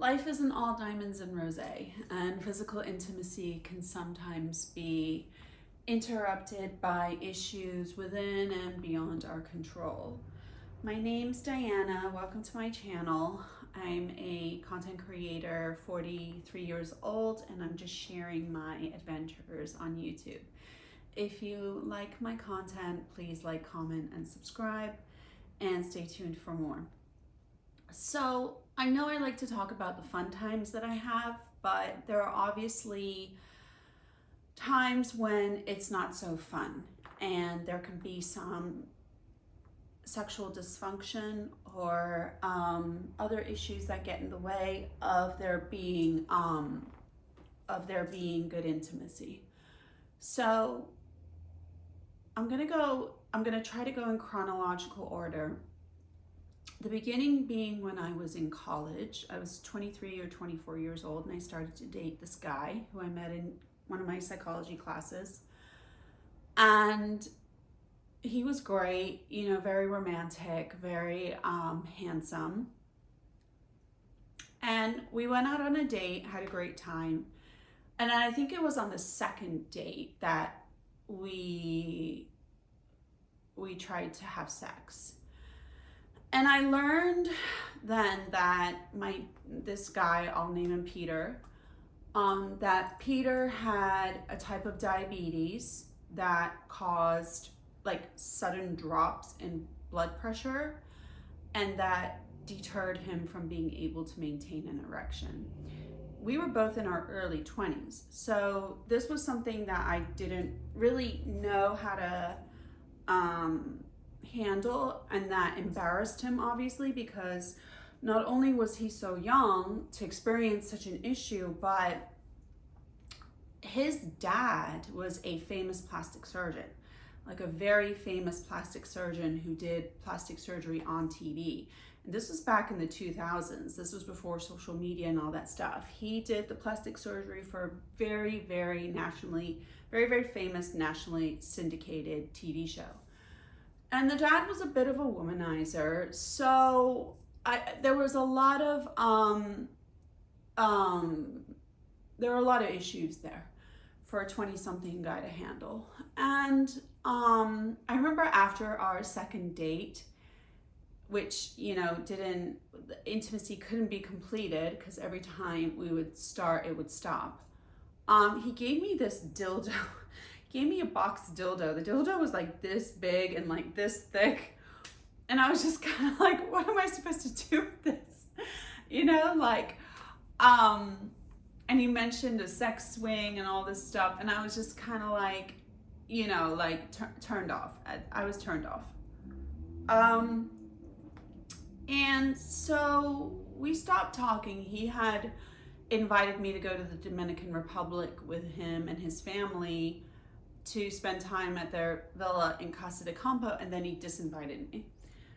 Life isn't all diamonds and rosé, and physical intimacy can sometimes be interrupted by issues within and beyond our control. My name's Diana. Welcome to my channel. I'm a content creator, 43 years old, and I'm just sharing my adventures on YouTube. If you like my content, please like, comment, and subscribe, and stay tuned for more. So I know I like to talk about the fun times that I have, but there are obviously times when it's not so fun, and there can be some sexual dysfunction or other issues that get in the way of there being good intimacy. So I'm gonna try to go in chronological order. The beginning being when I was in college. I was 23 or 24 years old, and I started to date this guy who I met in one of my psychology classes. And he was great, very romantic, very handsome. And we went out on a date, had a great time. And I think it was on the second date that we tried to have sex. And I learned then that this guy, I'll name him Peter, that Peter had a type of diabetes that caused like sudden drops in blood pressure, and that deterred him from being able to maintain an erection. We were both in our early 20s, so this was something that I didn't really know how to handle, and that embarrassed him, obviously, because not only was he so young to experience such an issue, but his dad was a famous plastic surgeon, like a very famous plastic surgeon who did plastic surgery on TV. And this was back in the 2000s. This was before social media and all that stuff. He did the plastic surgery for a very, very famous, nationally syndicated TV show. And the dad was a bit of a womanizer, so there were a lot of issues there for a 20-something guy to handle. And I remember after our second date, which the intimacy couldn't be completed because every time we would start, it would stop. He gave me this dildo. Gave me a box dildo. The dildo was like this big and like this thick. And I was just kind of like, what am I supposed to do with this? And he mentioned a sex swing and all this stuff. And I was just kind of like, turned off. I was turned off. And so we stopped talking. He had invited me to go to the Dominican Republic with him and his family to spend time at their villa in Casa de Campo, and then he disinvited me.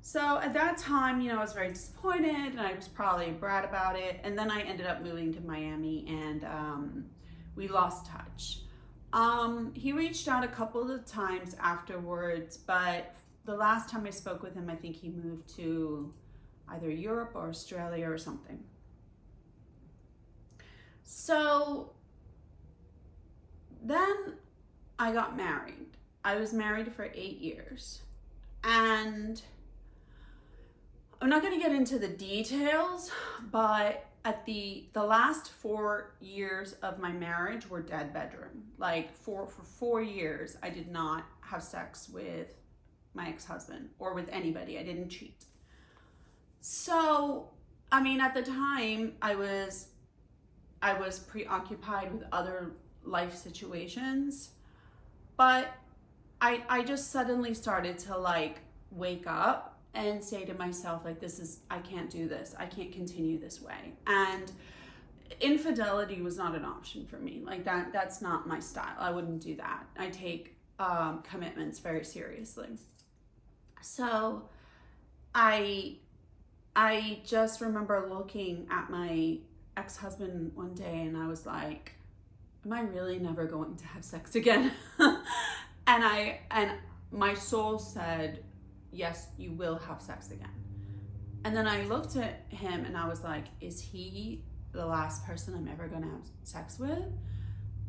So at that time, I was very disappointed, and I was probably a brat about it. And then I ended up moving to Miami, and we lost touch. He reached out a couple of times afterwards, but the last time I spoke with him, I think he moved to either Europe or Australia or something. So then I got married. I was married for 8 years. And I'm not going to get into the details, but at the last 4 years of my marriage were dead bedroom. Like for 4 years, I did not have sex with my ex-husband or with anybody. I didn't cheat. So, at the time, I was preoccupied with other life situations. But I just suddenly started to like wake up and say to myself, like, I can't do this. I can't continue this way. And infidelity was not an option for me. Like that's not my style. I wouldn't do that. I take commitments very seriously. So I just remember looking at my ex-husband one day, and I was like, am I really never going to have sex again? and my soul said, yes, you will have sex again. And then I looked at him and I was like, is he the last person I'm ever going to have sex with?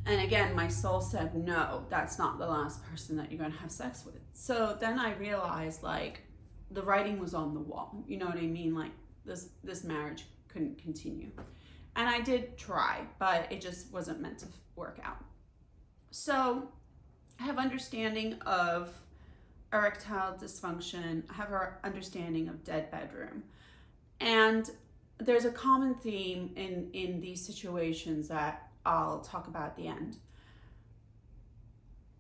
And again, my soul said, no, that's not the last person that you're going to have sex with. So then I realized, like, the writing was on the wall. You know what I mean? Like, this marriage couldn't continue. And I did try, but it just wasn't meant to work out. So I have understanding of erectile dysfunction. I have an understanding of dead bedroom. And there's a common theme in these situations that I'll talk about at the end.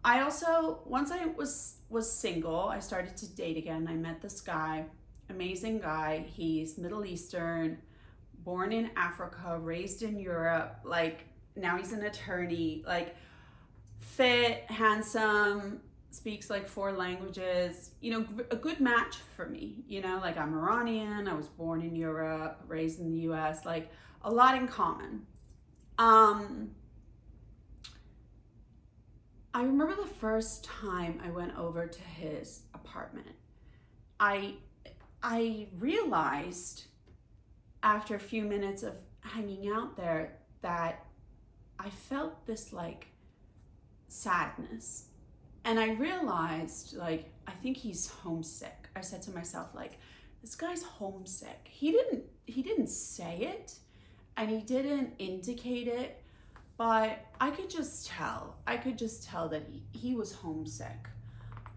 I also, once I was single, I started to date again. I met this guy, amazing guy. He's Middle Eastern, born in Africa, raised in Europe. Like, now he's an attorney, like, fit, handsome, speaks like 4 languages, you know, a good match for me. You know, like, I'm Iranian, I was born in Europe, raised in the US, like, a lot in common. I remember the first time I went over to his apartment. I realized after a few minutes of hanging out there that I felt this, like, sadness. And I realized, like, I think he's homesick. I said to myself, like, this guy's homesick. He didn't say it, and he didn't indicate it, but I could just tell. I could just tell that he was homesick.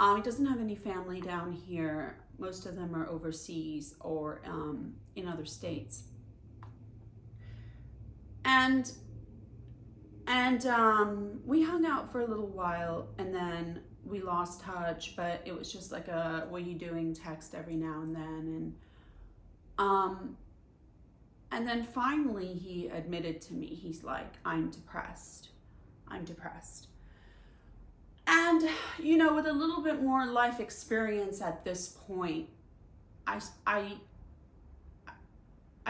He doesn't have any family down here. Most of them are overseas or in other states. And we hung out for a little while, and then we lost touch, but it was just like a "what are you doing" text every now and then. And then finally he admitted to me, he's like, I'm depressed. And, you know, with a little bit more life experience at this point, I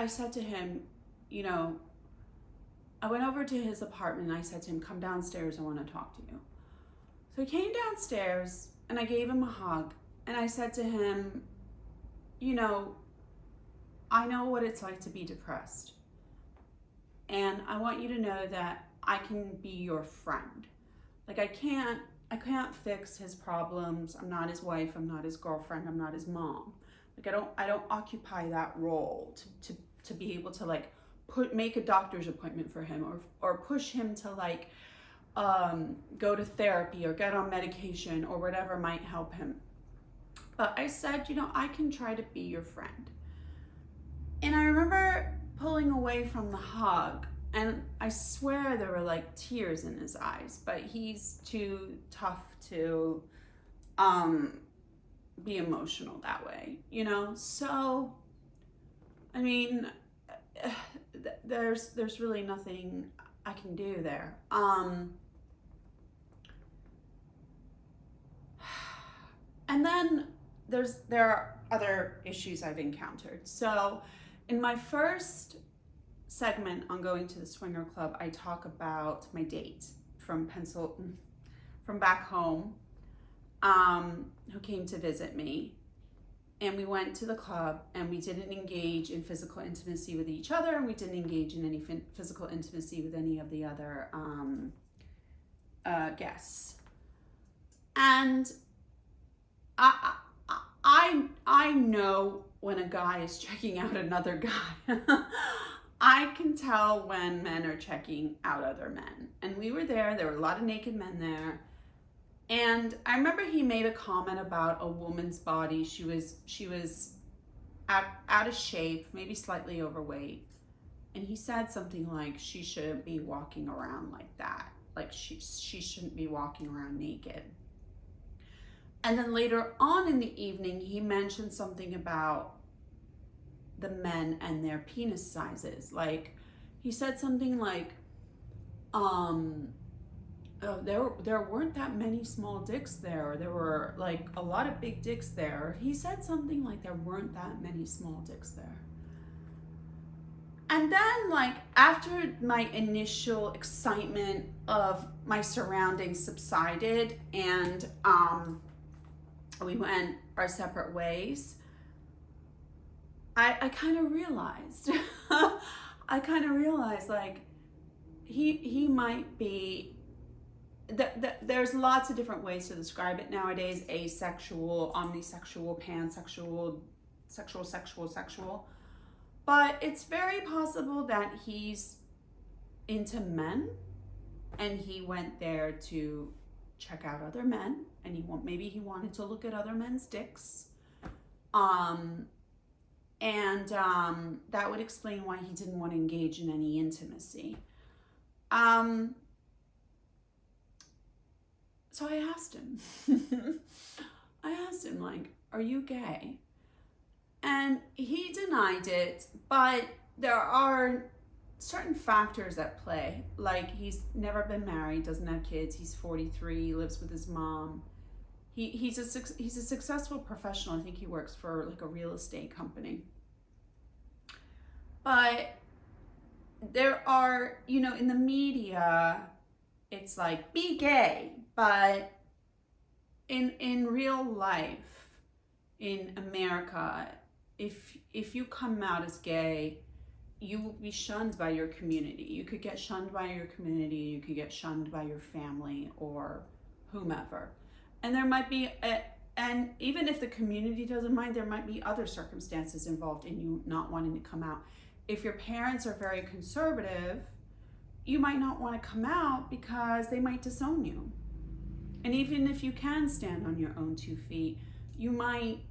said to him, you know, I went over to his apartment and I said to him, come downstairs, I want to talk to you. So he came downstairs and I gave him a hug and I said to him, you know, I know what it's like to be depressed. And I want you to know that I can be your friend. Like, I can't fix his problems. I'm not his wife, I'm not his girlfriend, I'm not his mom. Like, I don't occupy that role to be able to, like, make a doctor's appointment for him or push him to, like, go to therapy or get on medication or whatever might help him. But I said, you know, I can try to be your friend. And I remember pulling away from the hug, and I swear there were, like, tears in his eyes, but he's too tough to be emotional that way, you know? So, I mean, there's really nothing I can do there. And then there are other issues I've encountered. So in my first segment on going to the swinger club, I talk about my date from back home, who came to visit me. And we went to the club and we didn't engage in physical intimacy with each other, and we didn't engage in any physical intimacy with any of the other guests. And I know when a guy is checking out another guy. I can tell when men are checking out other men. And we were there were a lot of naked men there. And I remember he made a comment about a woman's body. She was out of shape, maybe slightly overweight. And he said something like, she shouldn't be walking around like that. Like, she shouldn't be walking around naked. And then later on in the evening, he mentioned something about the men and their penis sizes. Like, he said something like, there weren't that many small dicks there. There were, like, a lot of big dicks there. He said something like there weren't that many small dicks there. And then, like, after my initial excitement of my surroundings subsided and we went our separate ways, I kind of realized I kind of realized like he might be. There's lots of different ways to describe it nowadays: asexual, omnisexual, pansexual, sexual. But it's very possible that he's into men, and he went there to check out other men, and maybe he wanted to look at other men's dicks. That would explain why he didn't want to engage in any intimacy. So I asked him, like, are you gay? And he denied it, but there are certain factors at play. Like, he's never been married, doesn't have kids, he's 43, lives with his mom. He's a successful professional. I think he works for like a real estate company. But there are, in the media, it's like, be gay. But in real life, in America, if you come out as gay, you will be shunned by your community. You could get shunned by your community, you could get shunned by your family or whomever. And there might be, and even if the community doesn't mind, there might be other circumstances involved in you not wanting to come out. If your parents are very conservative, you might not want to come out because they might disown you. And even if you can stand on your own 2 feet, you might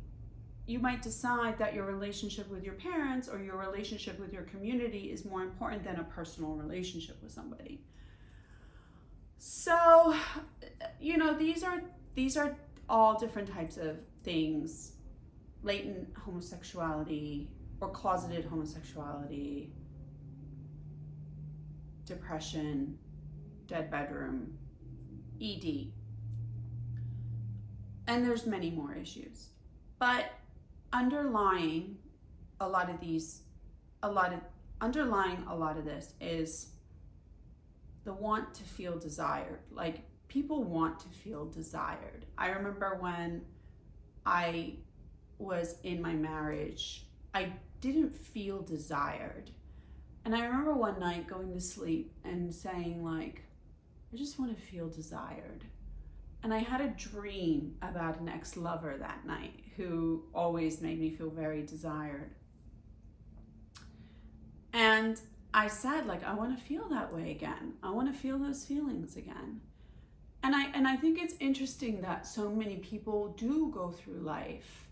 decide that your relationship with your parents or your relationship with your community is more important than a personal relationship with somebody. So, these are all different types of things: latent homosexuality or closeted homosexuality, depression, dead bedroom, ED. And there's many more issues. But underlying a lot of this is the want to feel desired. Like, people want to feel desired. I remember when I was in my marriage, I didn't feel desired. And I remember one night going to sleep and saying, like, I just want to feel desired. And I had a dream about an ex-lover that night who always made me feel very desired. And I said, like, I want to feel that way again. I want to feel those feelings again. And I think it's interesting that so many people do go through life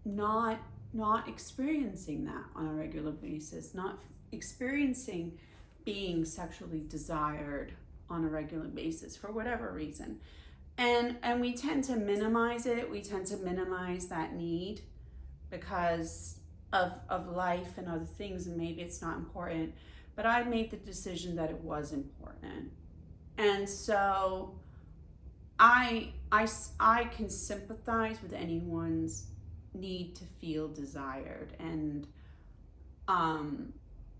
not experiencing that on a regular basis, not experiencing being sexually desired on a regular basis for whatever reason. And we tend to minimize it. We tend to minimize that need because of life and other things, and maybe it's not important. But I made the decision that it was important. And so I can sympathize with anyone's need to feel desired. And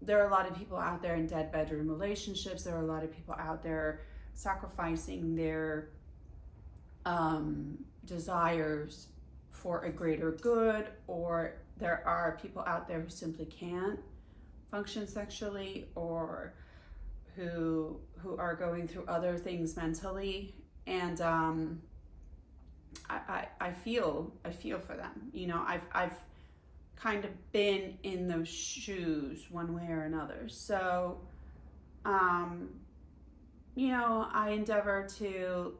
there are a lot of people out there in dead bedroom relationships. There are a lot of people out there sacrificing their desires for a greater good, or there are people out there who simply can't function sexually, or who are going through other things mentally. And I feel for them. I've kind of been in those shoes one way or another. So I endeavor to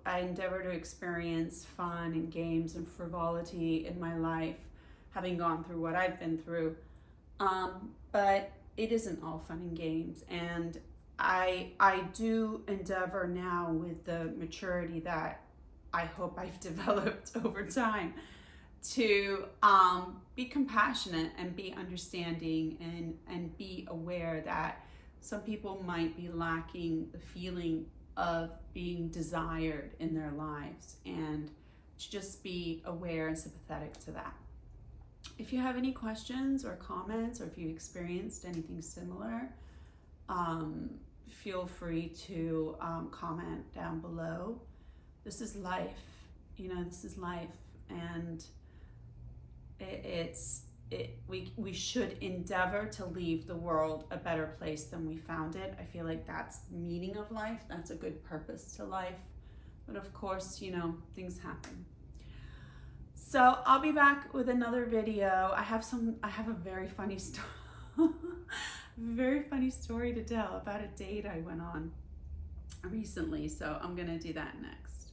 experience fun and games and frivolity in my life, having gone through what I've been through. But it isn't all fun and games. And I do endeavor now, with the maturity that I hope I've developed over time, to be compassionate and be understanding and be aware that some people might be lacking the feeling of being desired in their lives, and to just be aware and sympathetic to that. If you have any questions or comments, or if you experienced anything similar, feel free to comment down below. This is life, this is life, and it's we should endeavor to leave the world a better place than we found it. I feel like that's the meaning of life. That's a good purpose to life. But of course, you know, things happen. So I'll be back with another video. I have a very funny story, very funny story to tell about a date I went on recently. So I'm gonna do that next.